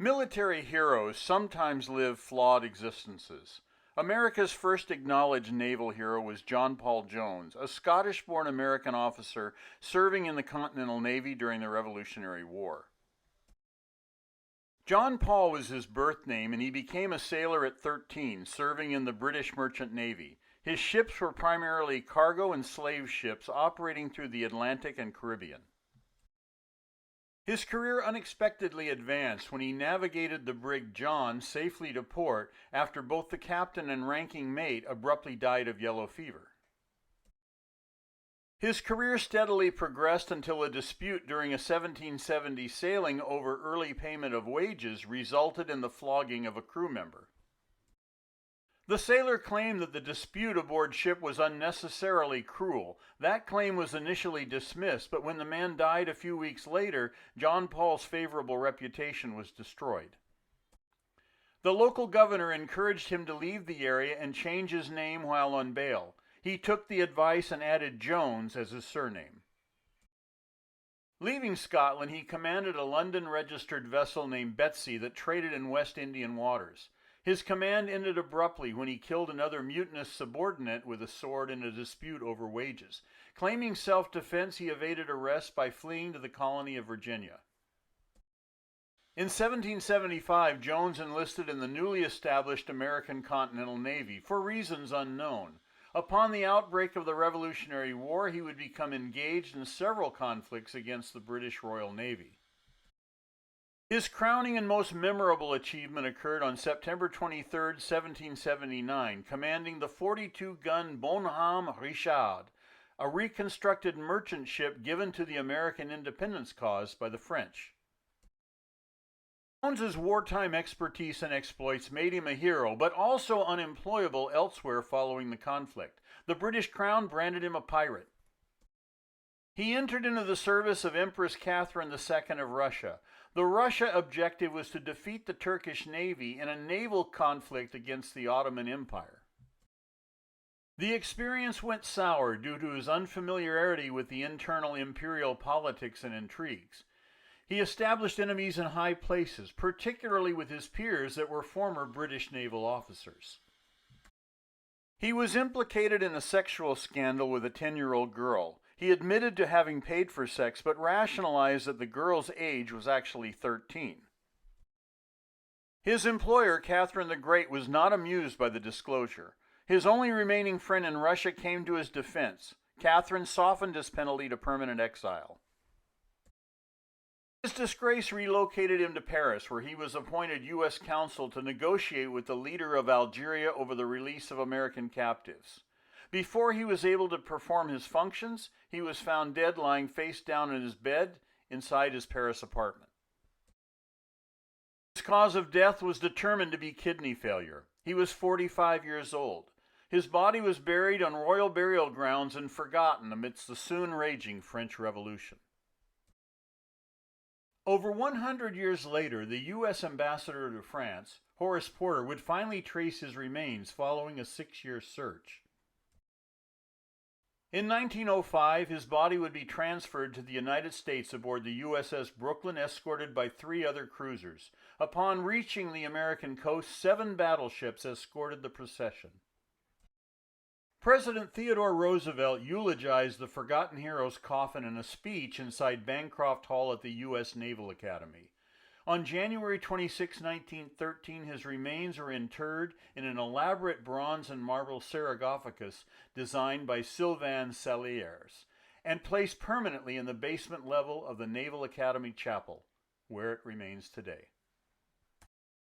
Military heroes sometimes live flawed existences. America's first acknowledged naval hero was John Paul Jones, a Scottish-born American officer serving in the Continental Navy during the Revolutionary War. John Paul was his birth name, and he became a sailor at 13, serving in the British Merchant Navy. His ships were primarily cargo and slave ships operating through the Atlantic and Caribbean. His career unexpectedly advanced when he navigated the brig John safely to port after both the captain and ranking mate abruptly died of yellow fever. His career steadily progressed until a dispute during a 1770 sailing over early payment of wages resulted in the flogging of a crew member. The sailor claimed that the dispute aboard ship was unnecessarily cruel. That claim was initially dismissed, but when the man died a few weeks later, John Paul's favorable reputation was destroyed. The local governor encouraged him to leave the area and change his name while on bail. He took the advice and added Jones as his surname. Leaving Scotland, he commanded a London-registered vessel named Betsy that traded in West Indian waters. His command ended abruptly when he killed another mutinous subordinate with a sword in a dispute over wages. Claiming self-defense, he evaded arrest by fleeing to the colony of Virginia. In 1775, Jones enlisted in the newly established American Continental Navy for reasons unknown. Upon the outbreak of the Revolutionary War, he would become engaged in several conflicts against the British Royal Navy. His crowning and most memorable achievement occurred on September 23, 1779, commanding the 42-gun Bonhomme Richard, a reconstructed merchant ship given to the American independence cause by the French. Jones's wartime expertise and exploits made him a hero, but also unemployable elsewhere following the conflict. The British Crown branded him a pirate. He entered into the service of Empress Catherine II of Russia. The Russia objective was to defeat the Turkish Navy in a naval conflict against the Ottoman Empire. The experience went sour due to his unfamiliarity with the internal imperial politics and intrigues. He established enemies in high places, particularly with his peers that were former British naval officers. He was implicated in a sexual scandal with a 10-year-old girl. He admitted to having paid for sex, but rationalized that the girl's age was actually 13. His employer, Catherine the Great, was not amused by the disclosure. His only remaining friend in Russia came to his defense. Catherine softened his penalty to permanent exile. His disgrace relocated him to Paris, where he was appointed U.S. consul to negotiate with the leader of Algeria over the release of American captives. Before he was able to perform his functions, he was found dead lying face down in his bed inside his Paris apartment. His cause of death was determined to be kidney failure. He was 45 years old. His body was buried on royal burial grounds and forgotten amidst the soon raging French Revolution. Over 100 years later, the U.S. ambassador to France, Horace Porter, would finally trace his remains following a 6-year search. In 1905, his body would be transferred to the United States aboard the USS Brooklyn, escorted by 3 other cruisers. Upon reaching the American coast, 7 battleships escorted the procession. President Theodore Roosevelt eulogized the forgotten hero's coffin in a speech inside Bancroft Hall at the U.S. Naval Academy. On January 26, 1913, his remains were interred in an elaborate bronze and marble sarcophagus designed by Sylvain Saliers and placed permanently in the basement level of the Naval Academy Chapel, where it remains today.